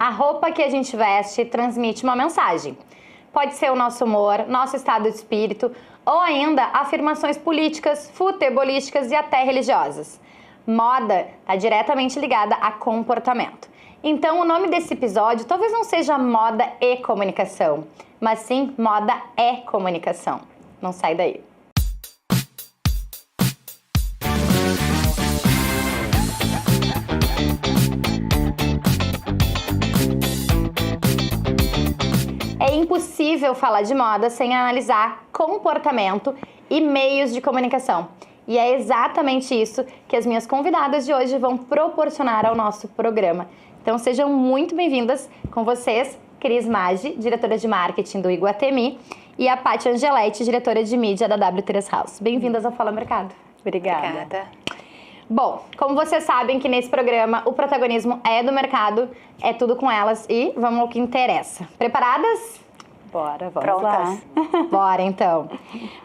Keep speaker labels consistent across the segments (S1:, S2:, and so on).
S1: A roupa que a gente veste transmite uma mensagem. Pode ser o nosso humor, nosso estado de espírito, ou ainda afirmações políticas, futebolísticas e até religiosas. Moda está diretamente ligada a comportamento. Então, o nome desse episódio talvez não seja Moda e Comunicação, mas sim Moda é Comunicação. Não sai daí. É impossível falar de moda sem analisar comportamento e meios de comunicação. E é exatamente isso que as minhas convidadas de hoje vão proporcionar ao nosso programa. Então sejam muito bem-vindas com vocês, Cris Maggi, diretora de marketing do Iguatemi, e a Paty Angeletti, diretora de mídia da W3 House. Bem-vindas ao Fala Mercado.
S2: Obrigada.
S1: Bom, como vocês sabem que nesse programa o protagonismo é do mercado, é tudo com elas e vamos ao que interessa. Preparadas?
S2: Bora, vamos
S3: Prontas.
S2: lá.
S1: Bora, então.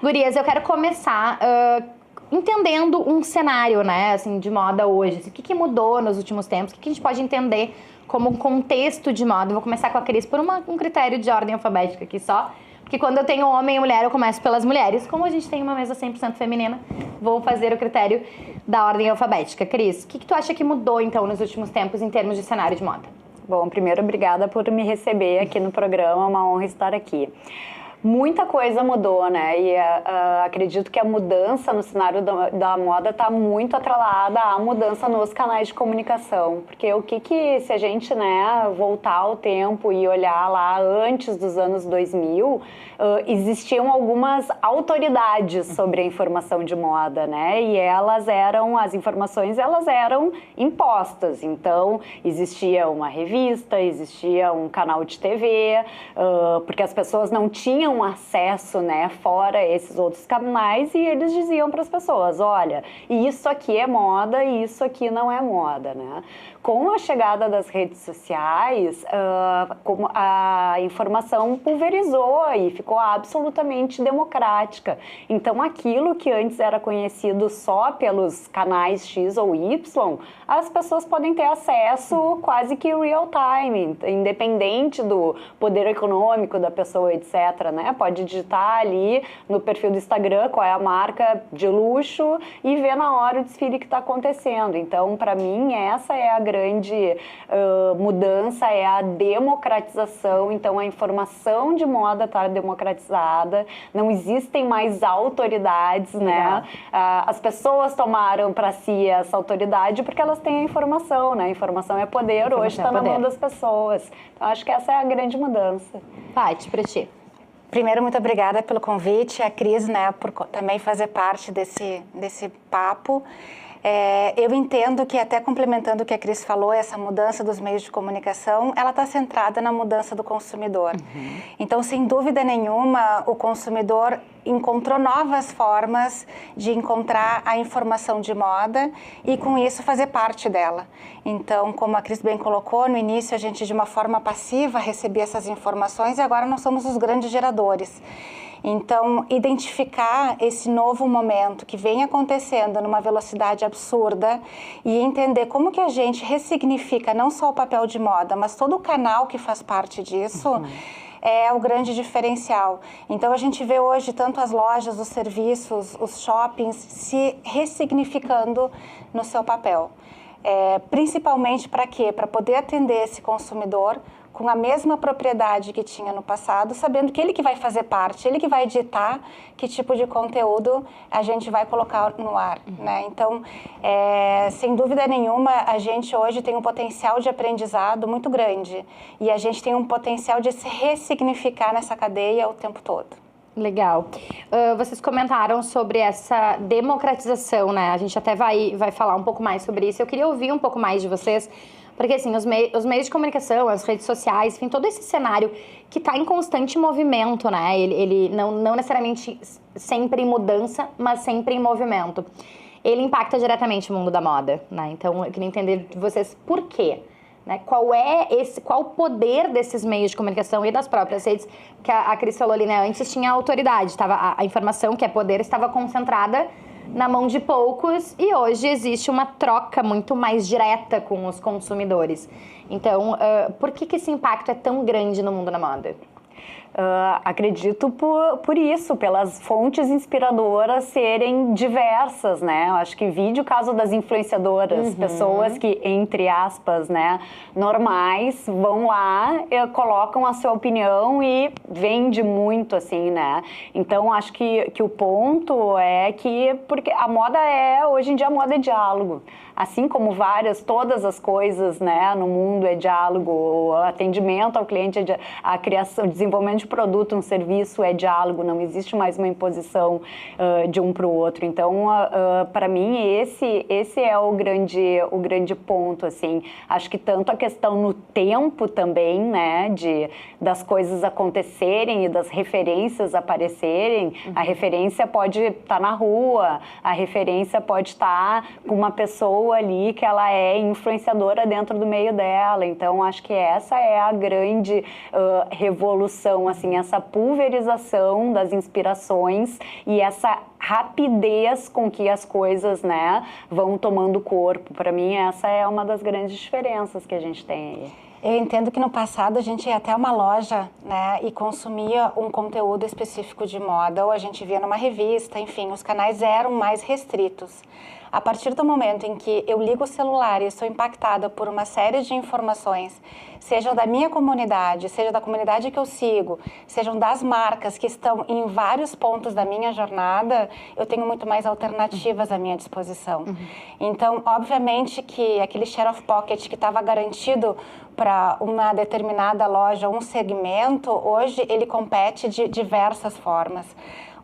S1: Gurias, eu quero começar entendendo um cenário, né, assim, de moda hoje. Assim, o que mudou nos últimos tempos? O que a gente pode entender como um contexto de moda? Eu vou começar com a Cris por um critério de ordem alfabética aqui só. Porque quando eu tenho homem e mulher, eu começo pelas mulheres. Como a gente tem uma mesa 100% feminina, vou fazer o critério da ordem alfabética. Cris, o que tu acha que mudou, então, nos últimos tempos em termos de cenário de moda?
S2: Bom, primeiro, obrigada por me receber aqui no programa, é uma honra estar aqui. Muita coisa mudou, né? E acredito que a mudança no cenário da moda está muito atrelada à mudança nos canais de comunicação. Porque se a gente, né, voltar ao tempo e olhar lá antes dos anos 2000, existiam algumas autoridades sobre a informação de moda, né? E as informações eram impostas. Então, existia uma revista, existia um canal de TV, porque as pessoas não tinham acesso, né, fora esses outros canais, e eles diziam para as pessoas, olha, isso aqui é moda e isso aqui não é moda, né? Com a chegada das redes sociais, como a informação pulverizou e ficou absolutamente democrática. Então, aquilo que antes era conhecido só pelos canais X ou Y, as pessoas podem ter acesso quase que real time, independente do poder econômico da pessoa, etc., né? Pode digitar ali no perfil do Instagram qual é a marca de luxo e ver na hora o desfile que está acontecendo. Então, para mim, essa é a grande mudança, é a democratização. Então, a informação de moda está democratizada, não existem mais autoridades, né? As pessoas tomaram para si essa autoridade porque elas têm a informação, né? A informação é poder, hoje está na mão das pessoas. Então, acho que essa é a grande mudança.
S1: Paty, para ti.
S3: Primeiro, muito obrigada pelo convite, a Cris, né, por também fazer parte desse papo. Eu entendo que, até complementando o que a Cris falou, essa mudança dos meios de comunicação, ela está centrada na mudança do consumidor. Uhum. Então, sem dúvida nenhuma, o consumidor encontrou novas formas de encontrar a informação de moda e, com isso, fazer parte dela. Então, como a Cris bem colocou, no início a gente, de uma forma passiva, recebia essas informações e agora nós somos os grandes geradores. Então, identificar esse novo momento que vem acontecendo numa velocidade absurda e entender como que a gente ressignifica não só o papel de moda, mas todo o canal que faz parte disso, é o grande diferencial. Então, a gente vê hoje tanto as lojas, os serviços, os shoppings se ressignificando no seu papel. Principalmente para quê? Para poder atender esse consumidor com a mesma propriedade que tinha no passado, sabendo que ele que vai fazer parte, ele que vai ditar que tipo de conteúdo a gente vai colocar no ar, né? Então, sem dúvida nenhuma, a gente hoje tem um potencial de aprendizado muito grande e a gente tem um potencial de se ressignificar nessa cadeia o tempo todo.
S1: Legal. Vocês comentaram sobre essa democratização, né? A gente até vai falar um pouco mais sobre isso. Eu queria ouvir um pouco mais de vocês, porque assim, os meios de comunicação, as redes sociais, enfim, todo esse cenário que está em constante movimento, né? Ele não necessariamente sempre em mudança, mas sempre em movimento. Ele impacta diretamente o mundo da moda, né? Então, eu queria entender de vocês por quê. Né? Qual o poder desses meios de comunicação e das próprias redes, que a Cris falou ali, né? Antes tinha autoridade, a informação, que é poder, estava concentrada na mão de poucos e hoje existe uma troca muito mais direta com os consumidores. Então, por que esse impacto é tão grande no mundo da moda?
S2: Acredito por isso, pelas fontes inspiradoras serem diversas, né? Eu acho que vide o caso das influenciadoras, pessoas que, entre aspas, né, normais, vão lá, colocam a sua opinião e vende muito, assim, né? Então, acho que o ponto é que, porque a moda hoje em dia a moda é diálogo. Assim como todas as coisas, né, no mundo é diálogo, o atendimento ao cliente, a criação, o desenvolvimento de produto, um serviço é diálogo, não existe mais uma imposição de um para o outro. Então, para mim, esse é o grande ponto, assim. Acho que tanto a questão no tempo também, né, das coisas acontecerem e das referências aparecerem. A referência pode estar na rua, a referência pode estar com uma pessoa ali que ela é influenciadora dentro do meio dela. Então, acho que essa é a grande revolução, assim, essa pulverização das inspirações e essa rapidez com que as coisas, né, vão tomando corpo. Para mim, essa é uma das grandes diferenças que a gente tem aí.
S3: Eu entendo que no passado a gente ia até uma loja, né, e consumia um conteúdo específico de moda, ou a gente via numa revista, enfim, os canais eram mais restritos. A partir do momento em que eu ligo o celular e sou impactada por uma série de informações, sejam da minha comunidade, seja da comunidade que eu sigo, sejam das marcas que estão em vários pontos da minha jornada, eu tenho muito mais alternativas à minha disposição. Então, obviamente que aquele share of pocket que estava garantido para uma determinada loja, um segmento, hoje ele compete de diversas formas.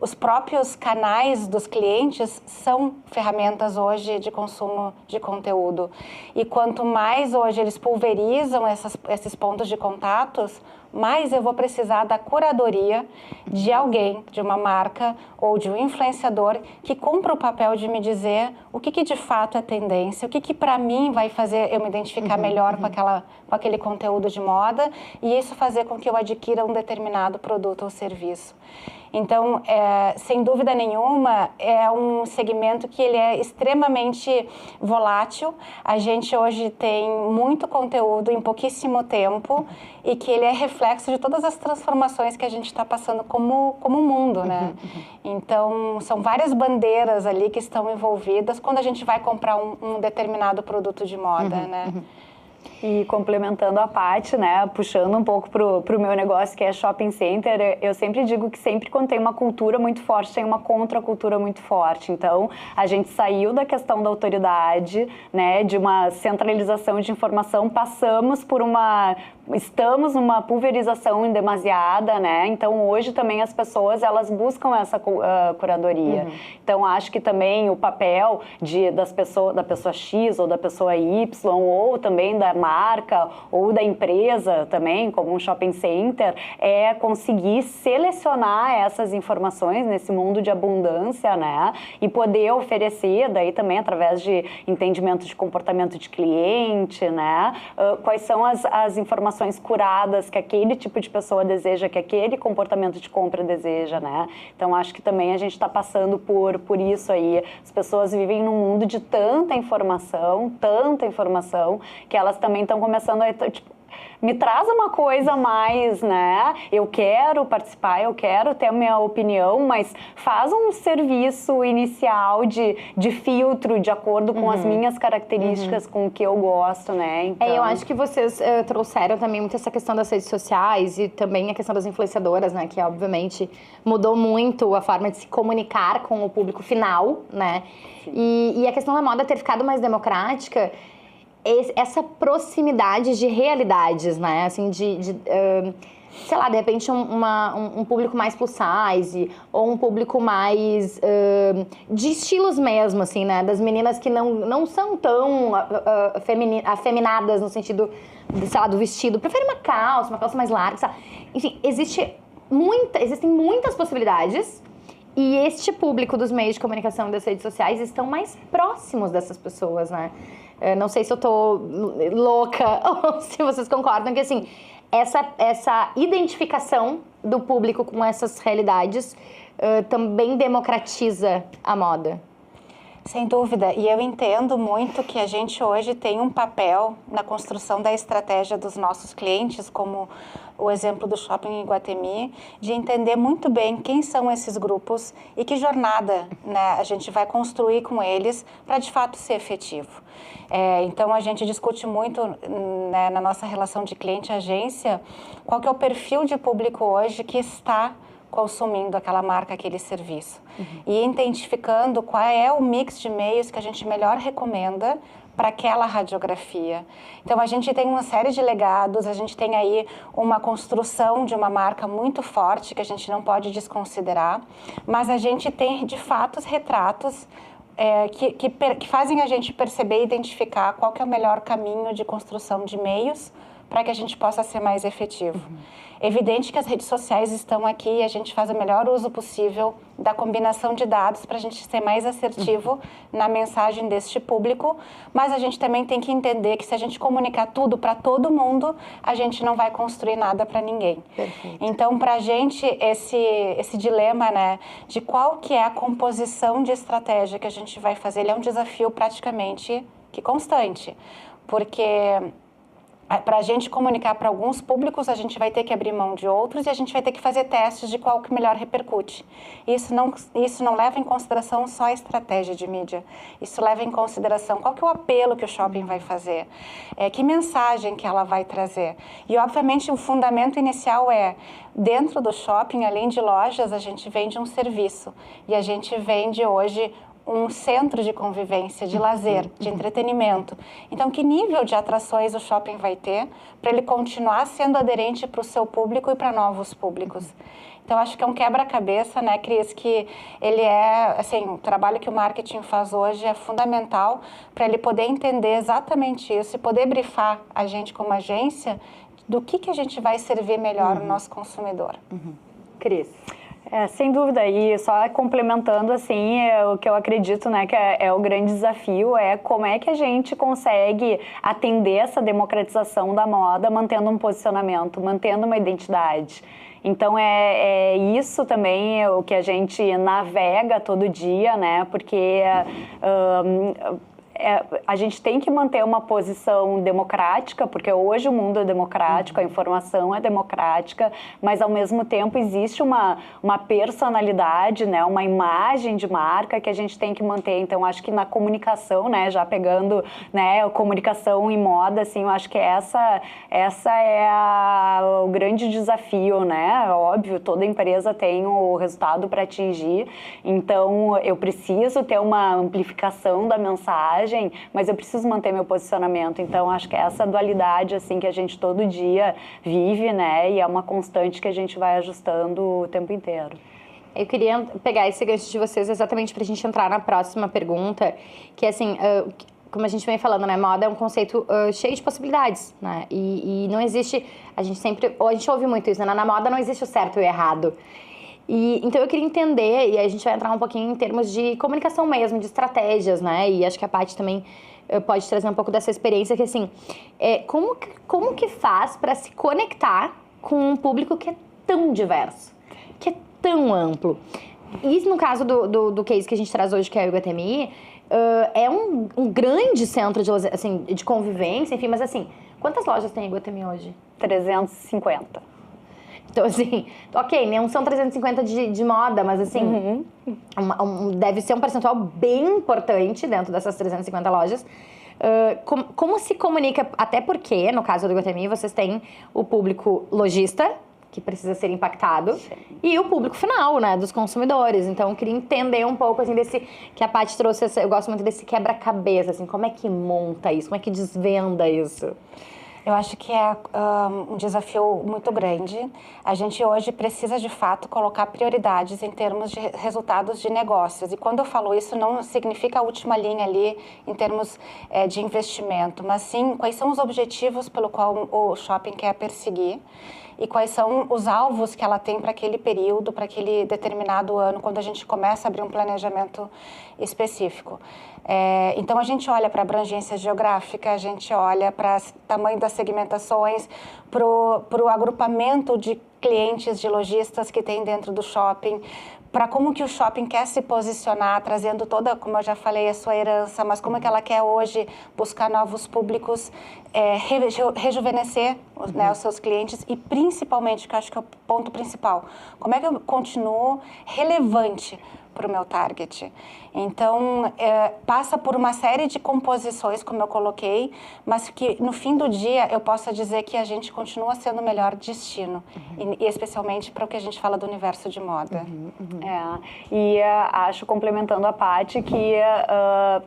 S3: Os próprios canais dos clientes são ferramentas hoje de consumo de conteúdo. E quanto mais hoje eles pulverizam esses pontos de contatos, mais eu vou precisar da curadoria de alguém, de uma marca ou de um influenciador que cumpra o papel de me dizer o que de fato é tendência, o que para mim vai fazer eu me identificar melhor com aquele conteúdo de moda e isso fazer com que eu adquira um determinado produto ou serviço. Então, sem dúvida nenhuma, é um segmento que ele é extremamente volátil. A gente hoje tem muito conteúdo em pouquíssimo tempo e que ele é reflexo de todas as transformações que a gente está passando como mundo, né? Então, são várias bandeiras ali que estão envolvidas quando a gente vai comprar um determinado produto de moda, né?
S2: E complementando a Paty, né, puxando um pouco pro meu negócio que é shopping center, eu sempre digo que sempre quando tem uma cultura muito forte, tem uma contracultura muito forte. Então, a gente saiu da questão da autoridade, né, de uma centralização de informação, estamos numa pulverização indemasiada, né? Então, hoje também as pessoas, elas buscam essa curadoria. Então, acho que também o papel da pessoa X ou da pessoa Y, ou também da marca ou da empresa também, como um shopping center, é conseguir selecionar essas informações nesse mundo de abundância, né? E poder oferecer, daí também através de entendimento de comportamento de cliente, né? Quais são as informações curadas que aquele tipo de pessoa deseja, que aquele comportamento de compra deseja, né? Então, acho que também a gente está passando por isso aí. As pessoas vivem num mundo de tanta informação, que elas também estão começando a... me traz uma coisa mais, né? Eu quero participar, eu quero ter a minha opinião, mas faz um serviço inicial de filtro de acordo com as minhas características, com o que eu gosto, né? Então...
S1: eu acho que vocês trouxeram também muito essa questão das redes sociais e também a questão das influenciadoras, né? Que obviamente mudou muito a forma de se comunicar com o público final, né? E a questão da moda ter ficado mais democrática, essa proximidade de realidades, né? Assim, sei lá, de repente um público mais plus size ou um público mais de estilos mesmo, assim, né? Das meninas que não são tão afeminadas no sentido, sei lá, do vestido. Preferem uma calça mais larga, sabe? Enfim, existem muitas possibilidades. E este público dos meios de comunicação e das redes sociais estão mais próximos dessas pessoas, né? Não sei se eu tô louca ou se vocês concordam que, assim, essa identificação do público com essas realidades também democratiza a moda.
S3: Sem dúvida, e eu entendo muito que a gente hoje tem um papel na construção da estratégia dos nossos clientes, como o exemplo do Shopping Iguatemi, de entender muito bem quem são esses grupos e que jornada, né, a gente vai construir com eles para de fato ser efetivo. Então a gente discute muito, né, na nossa relação de cliente-agência, qual que é o perfil de público hoje que está consumindo aquela marca, aquele serviço. E identificando qual é o mix de meios que a gente melhor recomenda para aquela radiografia. Então, a gente tem uma série de legados, a gente tem aí uma construção de uma marca muito forte que a gente não pode desconsiderar, mas a gente tem, de fato, os retratos que fazem a gente perceber e identificar qual que é o melhor caminho de construção de meios para que a gente possa ser mais efetivo. Evidente que as redes sociais estão aqui e a gente faz o melhor uso possível da combinação de dados para a gente ser mais assertivo na mensagem deste público, mas a gente também tem que entender que se a gente comunicar tudo para todo mundo, a gente não vai construir nada para ninguém.
S1: Perfeito.
S3: Então, para a gente, esse dilema, né, de qual que é a composição de estratégia que a gente vai fazer, ele é um desafio praticamente que constante, porque para a gente comunicar para alguns públicos, a gente vai ter que abrir mão de outros e a gente vai ter que fazer testes de qual que melhor repercute. Isso não leva em consideração só a estratégia de mídia. Isso leva em consideração qual que é o apelo que o shopping vai fazer, que mensagem que ela vai trazer. E, obviamente, o fundamento inicial dentro do shopping, além de lojas, a gente vende um serviço. E a gente vende hoje um centro de convivência, de lazer, de entretenimento. Então, que nível de atrações o shopping vai ter para ele continuar sendo aderente para o seu público e para novos públicos? Então, acho que é um quebra-cabeça, né, Cris, que ele o trabalho que o marketing faz hoje é fundamental para ele poder entender exatamente isso e poder brifar a gente como agência do que a gente vai servir melhor o nosso consumidor.
S2: Cris? Sem dúvida, e só complementando, assim, o que eu acredito, né, que é o grande desafio, como é que a gente consegue atender essa democratização da moda, mantendo um posicionamento, mantendo uma identidade. Então, isso também o que a gente navega todo dia, né, porque a gente tem que manter uma posição democrática, porque hoje o mundo é democrático, a informação é democrática, mas ao mesmo tempo existe uma personalidade, né, uma imagem de marca que a gente tem que manter. Então, acho que na comunicação, né, já pegando, né, comunicação e moda, assim, eu acho que essa é o grande desafio, né? Óbvio, toda empresa tem o resultado para atingir, então eu preciso ter uma amplificação da mensagem, mas eu preciso manter meu posicionamento. Então, acho que é essa dualidade, assim, que a gente todo dia vive, né? E é uma constante que a gente vai ajustando o tempo inteiro.
S1: Eu queria pegar esse gancho de vocês exatamente para a gente entrar na próxima pergunta, que, assim, como a gente vem falando, né? Moda é um conceito cheio de possibilidades, né? E não existe... A gente ouve muito isso, né? Na moda não existe o certo e o errado. Então, eu queria entender, e aí a gente vai entrar um pouquinho em termos de comunicação mesmo, de estratégias, né? E acho que a Paty também pode trazer um pouco dessa experiência, que assim, como que faz para se conectar com um público que é tão diverso, que é tão amplo? E no caso do case que a gente traz hoje, que é o Iguatemi, é um grande centro de convivência, enfim, mas assim, quantas lojas tem Iguatemi hoje?
S2: 350.
S1: Então, assim, ok, não são 350 de moda, mas assim, deve ser um percentual bem importante dentro dessas 350 lojas. Como se comunica, até porque, no caso do Iguatemi, vocês têm o público lojista, que precisa ser impactado, e o público final, né, dos consumidores. Então, eu queria entender um pouco, assim, que a Paty trouxe, eu gosto muito desse quebra-cabeça, assim, como é que monta isso, como é que desvenda isso?
S3: Eu acho que é um desafio muito grande. A gente hoje precisa, de fato, colocar prioridades em termos de resultados de negócios. E quando eu falo isso, não significa a última linha ali em termos de investimento, mas sim quais são os objetivos pelo qual o shopping quer perseguir e quais são os alvos que ela tem para aquele período, para aquele determinado ano, quando a gente começa a abrir um planejamento específico. Então, a gente olha para a abrangência geográfica, a gente olha para o tamanho das segmentações, para o agrupamento de clientes, de lojistas que tem dentro do shopping, para como que o shopping quer se posicionar, trazendo toda, como eu já falei, a sua herança, mas como é que ela quer hoje buscar novos públicos, rejuvenescer né, os seus clientes e principalmente, que eu acho que é o ponto principal, como é que eu continuo relevante para o meu target. Então, passa por uma série de composições, como eu coloquei, mas que no fim do dia eu possa dizer que a gente continua sendo o melhor destino, e especialmente para o que a gente fala do universo de moda.
S2: Acho, complementando a Paty, que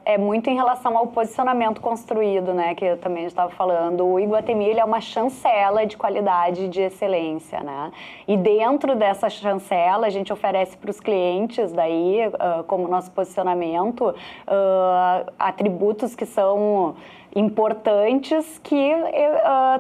S2: é muito em relação ao posicionamento construído, né, que eu também estava falando. O Iguatemi, ele é uma chancela de qualidade, de excelência, né, e dentro dessa chancela a gente oferece para os clientes, daí, como nosso posicionamento, atributos que são importantes que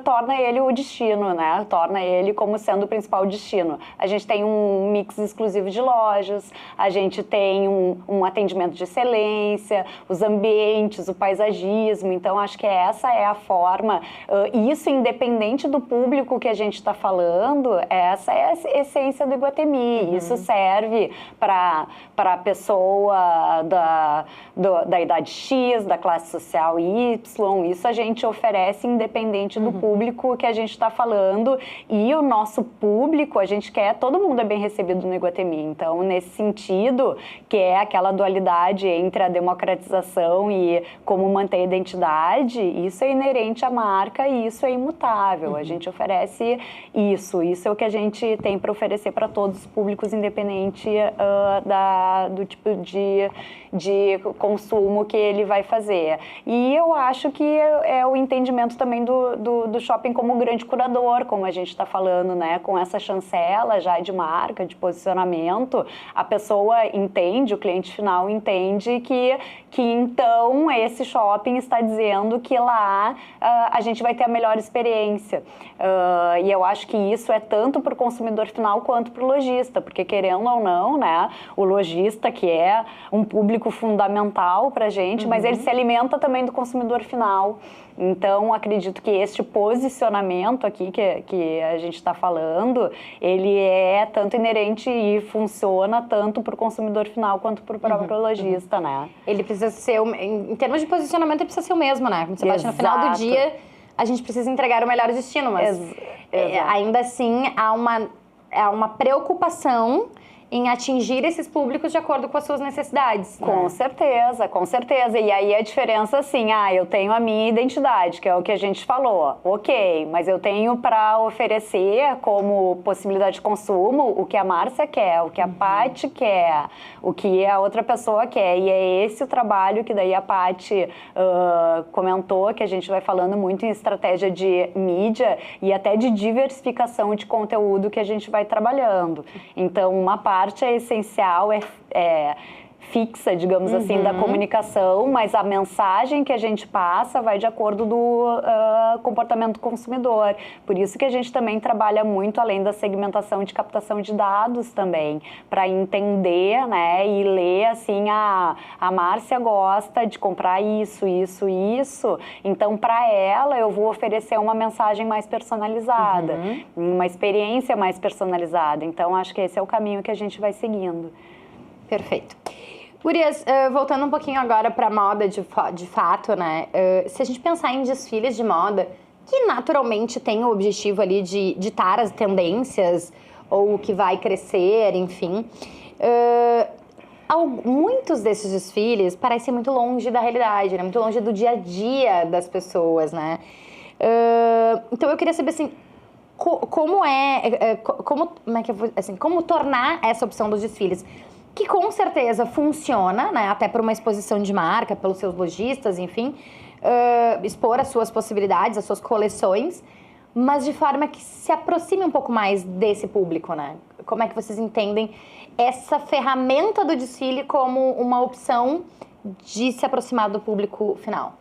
S2: torna ele o destino, né? Torna ele como sendo o principal destino. A gente tem um mix exclusivo de lojas, a gente tem um atendimento de excelência, os ambientes, o paisagismo. Então, acho que essa é a forma. Isso, independente do público que a gente está falando, essa é a essência do Iguatemi. Isso serve para a pessoa da idade X, da classe social Y. Isso a gente oferece independente do público que a gente está falando, e o nosso público, a gente quer, todo mundo é bem recebido no Iguatemi. Então, nesse sentido, que é aquela dualidade entre a democratização e como manter a identidade, isso é inerente à marca e isso é imutável. A gente oferece isso é o que a gente tem para oferecer para todos os públicos, independente do tipo de consumo que ele vai fazer. E eu acho que é o entendimento também do shopping como grande curador, como a gente está falando, né? Com essa chancela já de marca, de posicionamento, a pessoa entende, o cliente final entende que então esse shopping está dizendo que lá a gente vai ter a melhor experiência. E eu acho que isso é tanto para o consumidor final quanto para o lojista, porque querendo ou não, né? O lojista, que é um público fundamental para a gente, mas ele se alimenta também do consumidor final. Então, acredito que este posicionamento aqui que a gente está falando, ele é tanto inerente e funciona tanto para o consumidor final quanto para o próprio lojista, né?
S1: Ele precisa ser, em termos de posicionamento, ele precisa ser o mesmo, né? Você bate no final do dia, a gente precisa entregar o melhor destino, mas ainda assim há uma preocupação em atingir esses públicos de acordo com as suas necessidades.
S2: Com certeza, com certeza. E aí a diferença, assim, eu tenho a minha identidade, que é o que a gente falou. Ok, mas eu tenho para oferecer como possibilidade de consumo o que a Márcia quer, o que a Paty quer, o que a outra pessoa quer. E é esse o trabalho que daí a Paty comentou, que a gente vai falando muito em estratégia de mídia e até de diversificação de conteúdo que a gente vai trabalhando. Então, uma parte é essencial, fixa, digamos assim, da comunicação, mas a mensagem que a gente passa vai de acordo do comportamento do consumidor. Por isso que a gente também trabalha muito além da segmentação de captação de dados também, para entender, né, e ler assim, a Márcia gosta de comprar isso, então para ela eu vou oferecer uma mensagem mais personalizada, uma experiência mais personalizada. Então acho que esse é o caminho que a gente vai seguindo.
S1: Perfeito. Gurias, voltando um pouquinho agora para moda de fato, né? Se a gente pensar em desfiles de moda, que naturalmente tem o objetivo ali de ditar as tendências ou o que vai crescer, enfim. Muitos desses desfiles parecem muito longe da realidade, né? Muito longe do dia a dia das pessoas, né? Então eu queria saber assim, como tornar essa opção dos desfiles, que com certeza funciona, né, até por uma exposição de marca, pelos seus lojistas, enfim, expor as suas possibilidades, as suas coleções, mas de forma que se aproxime um pouco mais desse público, né? Como é que vocês entendem essa ferramenta do desfile como uma opção de se aproximar do público final?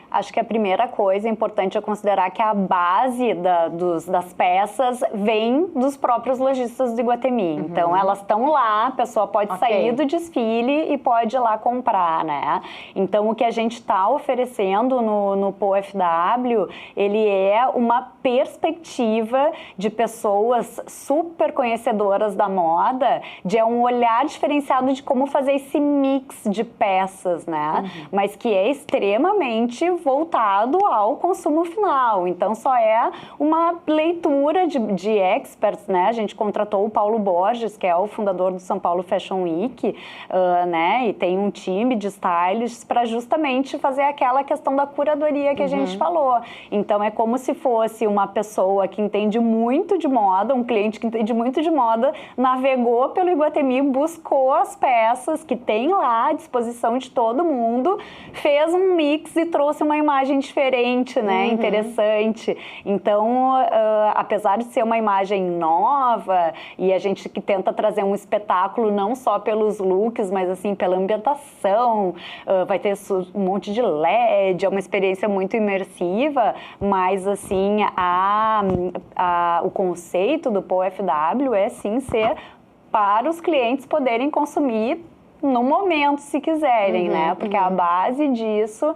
S2: Acho que a primeira coisa importante é considerar que a base das peças vem dos próprios lojistas do Iguatemi. Então, elas estão lá, a pessoa pode sair do desfile e pode ir lá comprar, né? Então, o que a gente está oferecendo no POFW, ele é uma perspectiva de pessoas super conhecedoras da moda, de um olhar diferenciado de como fazer esse mix de peças, né? Mas que é extremamente voltado ao consumo final. Então, só é uma leitura de experts, né? A gente contratou o Paulo Borges, que é o fundador do São Paulo Fashion Week, né? E tem um time de stylists para justamente fazer aquela questão da curadoria que a gente falou. Então, é como se fosse uma pessoa que entende muito de moda, um cliente que entende muito de moda, navegou pelo Iguatemi, buscou as peças que tem lá à disposição de todo mundo, fez um mix e trouxe uma imagem diferente, né? Interessante. Então, apesar de ser uma imagem nova e a gente que tenta trazer um espetáculo não só pelos looks, mas assim pela ambientação, vai ter um monte de LED, é uma experiência muito imersiva, mas assim, o conceito do POFW é sim ser para os clientes poderem consumir no momento, se quiserem, né? Porque a base disso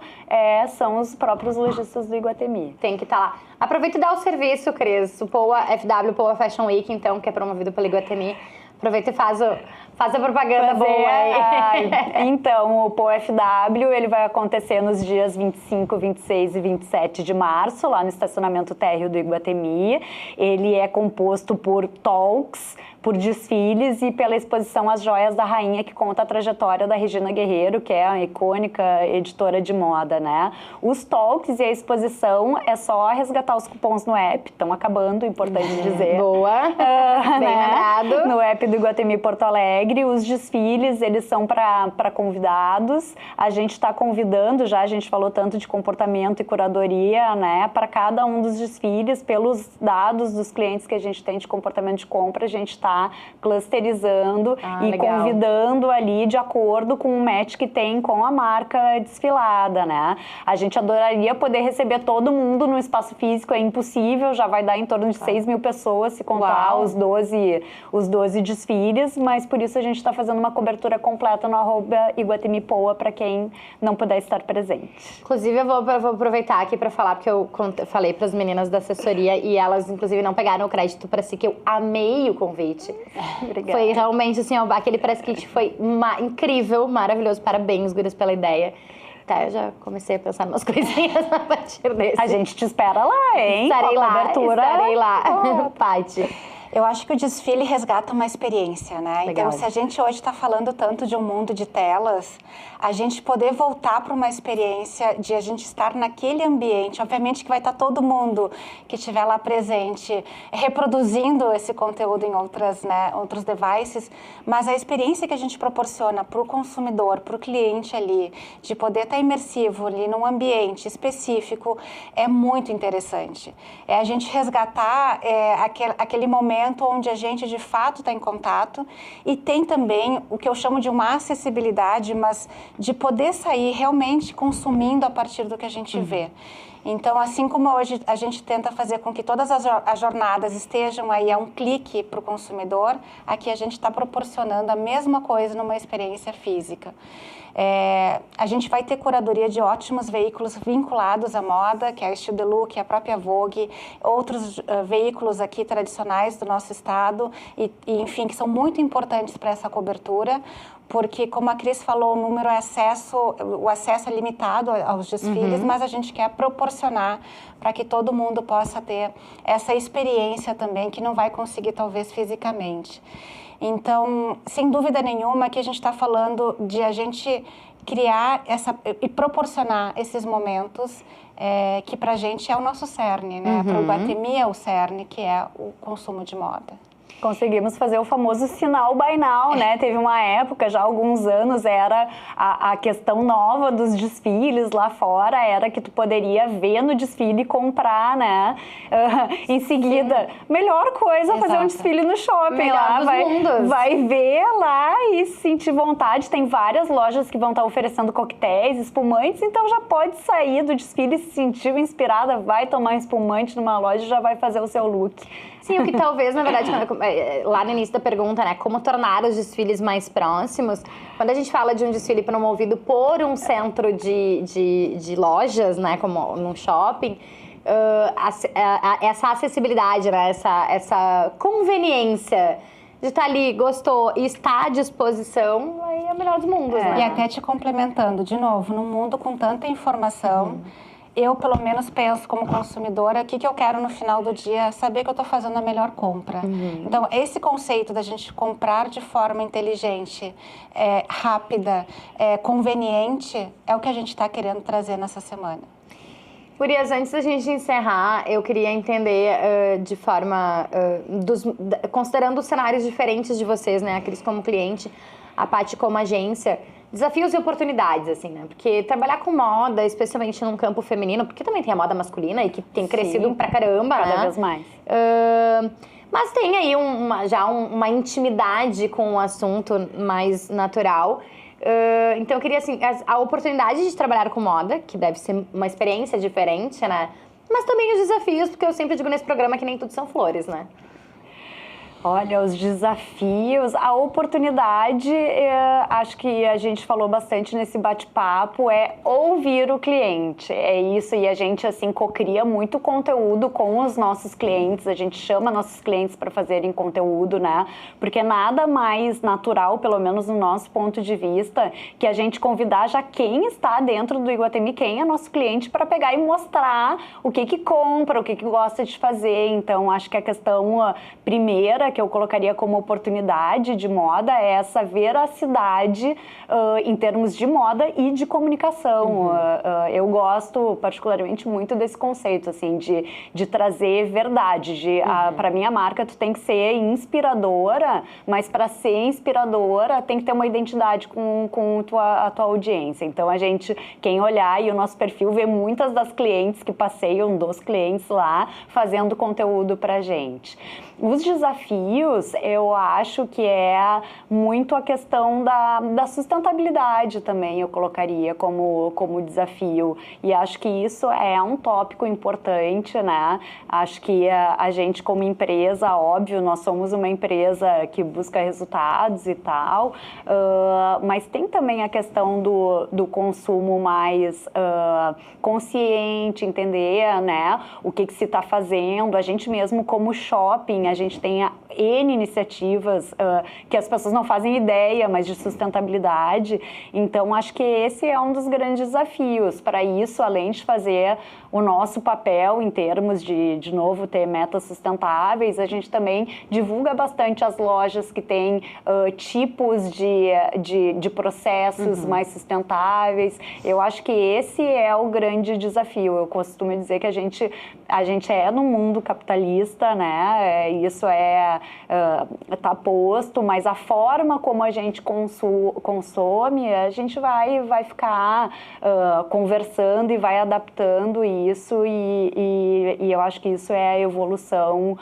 S2: são os próprios lojistas do Iguatemi.
S1: Tem que estar lá. Aproveita e dá o serviço, Cris. O POA Fashion Week, então, que é promovido pelo Iguatemi. Aproveita e faz a propaganda boa aí.
S2: Então, o POFW, ele vai acontecer nos dias 25, 26 e 27 de março, lá no estacionamento térreo do Iguatemi. Ele é composto por talks, por desfiles e pela exposição As Joias da Rainha, que conta a trajetória da Regina Guerreiro, que é a icônica editora de moda, né? Os talks e a exposição é só resgatar os cupons no app, estão acabando, importante dizer.
S1: Boa, bem lembrado.
S2: No app do Iguatemi Porto Alegre. Os desfiles, eles são para convidados. A gente está convidando já, a gente falou tanto de comportamento e curadoria, né? Para cada um dos desfiles, pelos dados dos clientes que a gente tem de comportamento de compra, a gente está clusterizando e
S1: legal.
S2: Convidando ali de acordo com o match que tem com a marca desfilada, né? A gente adoraria poder receber todo mundo no espaço físico, é impossível, já vai dar em torno de 6 mil pessoas se contar os 12 desfiles, mas por isso a gente está fazendo uma cobertura completa no @iguatemipoa para quem não puder estar presente.
S1: Inclusive, eu vou aproveitar aqui para falar, porque eu falei para as meninas da assessoria e elas, inclusive, não pegaram o crédito para si, que eu amei o convite.
S2: Obrigada.
S1: Foi realmente, assim, aquele press kit foi incrível, maravilhoso. Parabéns, gurias, pela ideia. Tá, eu já comecei a pensar em umas coisinhas a partir desse.
S2: A gente te espera lá, hein?
S1: Estarei lá.
S2: Oh.
S1: Paty.
S3: Eu acho que o desfile resgata uma experiência, né?
S1: Legal.
S3: Então, se a gente hoje está falando tanto de um mundo de telas, a gente poder voltar para uma experiência de a gente estar naquele ambiente, obviamente que vai estar todo mundo que estiver lá presente, reproduzindo esse conteúdo em outros devices, mas a experiência que a gente proporciona para o consumidor, para o cliente ali, de poder estar imersivo ali num ambiente específico, é muito interessante. É a gente resgatar aquele momento onde a gente de fato está em contato e tem também o que eu chamo de uma acessibilidade, mas de poder sair realmente consumindo a partir do que a gente vê. Então, assim como hoje a gente tenta fazer com que todas as jornadas estejam aí a um clique para o consumidor, aqui a gente está proporcionando a mesma coisa numa experiência física. A gente vai ter curadoria de ótimos veículos vinculados à moda, que é a Estilo de Look, a própria Vogue, outros veículos aqui tradicionais do nosso estado e, enfim, que são muito importantes para essa cobertura, porque, como a Cris falou, o acesso é limitado aos desfiles, mas a gente quer proporcionar para que todo mundo possa ter essa experiência também, que não vai conseguir, talvez, fisicamente. Então, sem dúvida nenhuma, que a gente está falando de a gente criar e proporcionar esses momentos que para a gente é o nosso cerne, né? Para o Iguatemi é o cerne, que é o consumo de moda.
S2: Conseguimos fazer o famoso sinal buy now, né? Teve uma época, já há alguns anos, era a questão nova dos desfiles lá fora, era que tu poderia ver no desfile e comprar, né? Em seguida, sim, melhor coisa, fazer um desfile no shopping. Melhor lá, vai ver lá e sentir vontade. Tem várias lojas que vão estar oferecendo coquetéis, espumantes, então já pode sair do desfile, se sentiu inspirada, vai tomar um espumante numa loja e já vai fazer o seu look.
S1: Sim, o que talvez, na verdade, lá no início da pergunta, né, como tornar os desfiles mais próximos, quando a gente fala de um desfile promovido por um centro de lojas, né, como num shopping, essa acessibilidade, né, essa conveniência de estar ali, gostou e está à disposição, aí é o melhor dos mundos, né?
S3: E até te complementando, de novo, num mundo com tanta informação, eu, pelo menos, penso como consumidora, o que eu quero no final do dia, saber que eu estou fazendo a melhor compra. Então, esse conceito da gente comprar de forma inteligente, rápida, conveniente, é o que a gente está querendo trazer nessa semana.
S1: Gurias, antes da gente encerrar, eu queria entender de forma, considerando os cenários diferentes de vocês, né, a Cris como cliente, a Paty como agência, desafios e oportunidades, assim, né? Porque trabalhar com moda, especialmente num campo feminino, porque também tem a moda masculina e que tem crescido pra caramba,
S2: cada
S1: né?
S2: vez mais.
S1: Mas tem aí já uma intimidade com o assunto mais natural. Então eu queria, assim, a oportunidade de trabalhar com moda, que deve ser uma experiência diferente, né? Mas também os desafios, porque eu sempre digo nesse programa que nem tudo são flores, né?
S2: Olha, os desafios, a oportunidade, acho que a gente falou bastante nesse bate-papo, é ouvir o cliente, é isso, e a gente, assim, cocria muito conteúdo com os nossos clientes, a gente chama nossos clientes para fazerem conteúdo, né, porque nada mais natural, pelo menos no nosso ponto de vista, que a gente convidar já quem está dentro do Iguatemi, quem é nosso cliente, para pegar e mostrar o que compra, o que gosta de fazer. Então, acho que a questão primeira que eu colocaria como oportunidade de moda é essa veracidade em termos de moda e de comunicação. Eu gosto particularmente muito desse conceito, assim, de trazer verdade. Para minha marca, tu tem que ser inspiradora, mas para ser inspiradora tem que ter uma identidade com a tua audiência. Então, quem olhar e o nosso perfil vê muitas das clientes que passeiam, dos clientes lá, fazendo conteúdo pra gente. Os desafios, eu acho que é muito a questão da sustentabilidade também, eu colocaria como desafio. E acho que isso é um tópico importante, né? Acho que a gente, como empresa, óbvio, nós somos uma empresa que busca resultados e tal, mas tem também a questão do consumo mais consciente, entender, né? O que se está fazendo. A gente mesmo, como shopping, a gente tem N iniciativas que as pessoas não fazem ideia, mas de sustentabilidade. Então, acho que esse é um dos grandes desafios. Para isso, além de fazer o nosso papel em termos de novo, ter metas sustentáveis, a gente também divulga bastante as lojas que têm tipos de processos mais sustentáveis. Eu acho que esse é o grande desafio. Eu costumo dizer que a gente é num mundo capitalista, né? Isso tá posto, mas a forma como a gente consome, a gente vai ficar conversando e vai adaptando isso e eu acho que isso é a evolução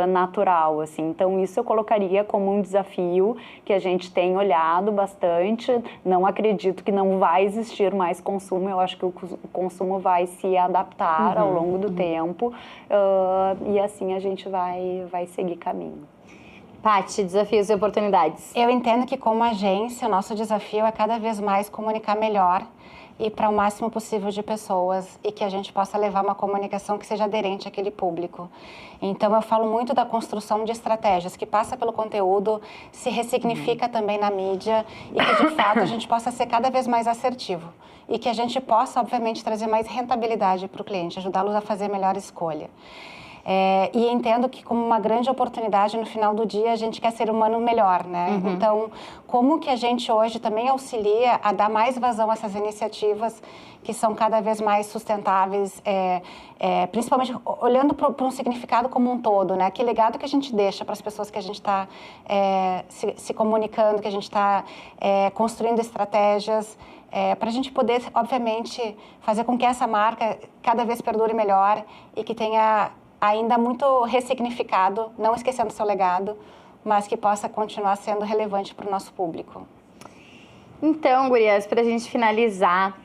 S2: natural, assim. Então, isso eu colocaria como um desafio que a gente tem olhado bastante. Não acredito que não vai existir mais consumo, eu acho que o consumo vai se adaptar ao longo do tempo e assim a gente vai seguir caminho.
S1: Paty, desafios e oportunidades.
S3: Eu entendo que como agência, o nosso desafio é cada vez mais comunicar melhor e para o máximo possível de pessoas e que a gente possa levar uma comunicação que seja aderente àquele público. Então, eu falo muito da construção de estratégias que passa pelo conteúdo, se ressignifica também na mídia e que, de fato, a gente possa ser cada vez mais assertivo e que a gente possa, obviamente, trazer mais rentabilidade para o cliente, ajudá-los a fazer a melhor escolha. E entendo que como uma grande oportunidade, no final do dia, a gente quer ser humano melhor, né? Então, como que a gente hoje também auxilia a dar mais vazão a essas iniciativas que são cada vez mais sustentáveis, principalmente olhando para um significado como um todo, né? Que legado que a gente deixa para as pessoas que a gente está se comunicando, que a gente está construindo estratégias, para a gente poder, obviamente, fazer com que essa marca cada vez perdure melhor e que tenha ainda muito ressignificado, não esquecendo seu legado, mas que possa continuar sendo relevante para o nosso público.
S1: Então, gurias, para a gente finalizar,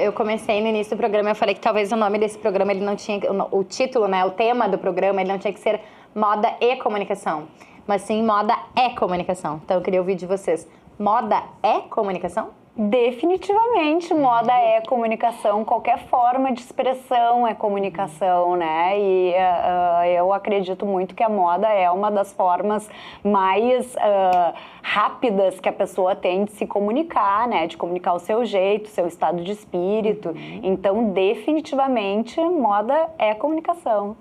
S1: eu comecei no início do programa, eu falei que talvez o nome desse programa, ele não tinha, o título, né, o tema do programa, ele não tinha que ser moda e comunicação, mas sim moda é comunicação. Então, eu queria ouvir de vocês, moda é comunicação?
S2: Definitivamente, moda é comunicação, qualquer forma de expressão é comunicação, né? E eu acredito muito que a moda é uma das formas mais rápidas que a pessoa tem de se comunicar, né? De comunicar o seu jeito, o seu estado de espírito. Então, definitivamente, moda é comunicação.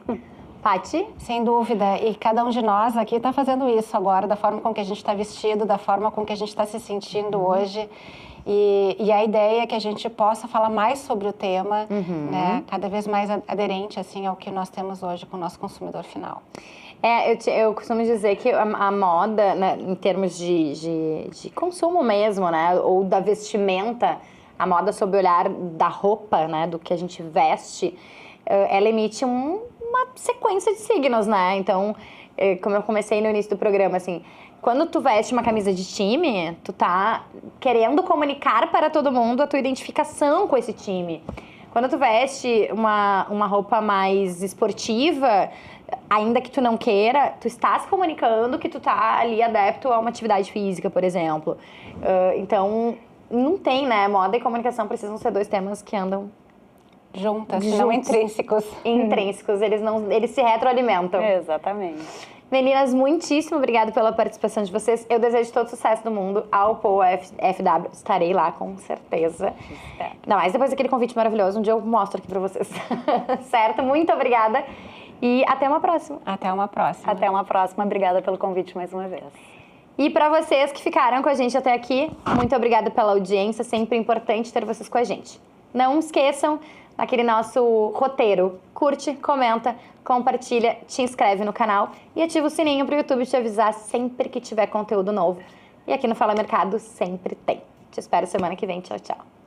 S1: Paty?
S3: Sem dúvida, e cada um de nós aqui está fazendo isso agora, da forma com que a gente está vestido, da forma com que a gente está se sentindo hoje. E a ideia é que a gente possa falar mais sobre o tema, né? Cada vez mais aderente assim, ao que nós temos hoje com o nosso consumidor final.
S1: Eu costumo dizer que a moda, né, em termos de consumo mesmo, né, ou da vestimenta, a moda sob o olhar da roupa, né, do que a gente veste, ela emite uma sequência de signos, né? Então, como eu comecei no início do programa, assim, quando tu veste uma camisa de time, tu tá querendo comunicar para todo mundo a tua identificação com esse time. Quando tu veste uma roupa mais esportiva, ainda que tu não queira, tu estás comunicando que tu tá ali adepto a uma atividade física, por exemplo. Então, não tem, né? Moda e comunicação precisam ser dois temas que andam
S3: juntas, não intrínsecos.
S1: Intrínsecos, eles se retroalimentam.
S2: Exatamente.
S1: Meninas, muitíssimo obrigada pela participação de vocês. Eu desejo todo sucesso do mundo ao Poa FW. Estarei lá, com certeza. Não, mas depois daquele convite maravilhoso, um dia eu mostro aqui pra vocês. Certo? Muito obrigada e até uma próxima.
S3: Até uma próxima.
S2: Até uma próxima. Obrigada pelo convite mais uma vez.
S1: E para vocês que ficaram com a gente até aqui, muito obrigada pela audiência. Sempre importante ter vocês com a gente. Não esqueçam daquele nosso roteiro. Curte, comenta, compartilha, te inscreve no canal e ativa o sininho para o YouTube te avisar sempre que tiver conteúdo novo. E aqui no Fala Mercado sempre tem. Te espero semana que vem. Tchau, tchau.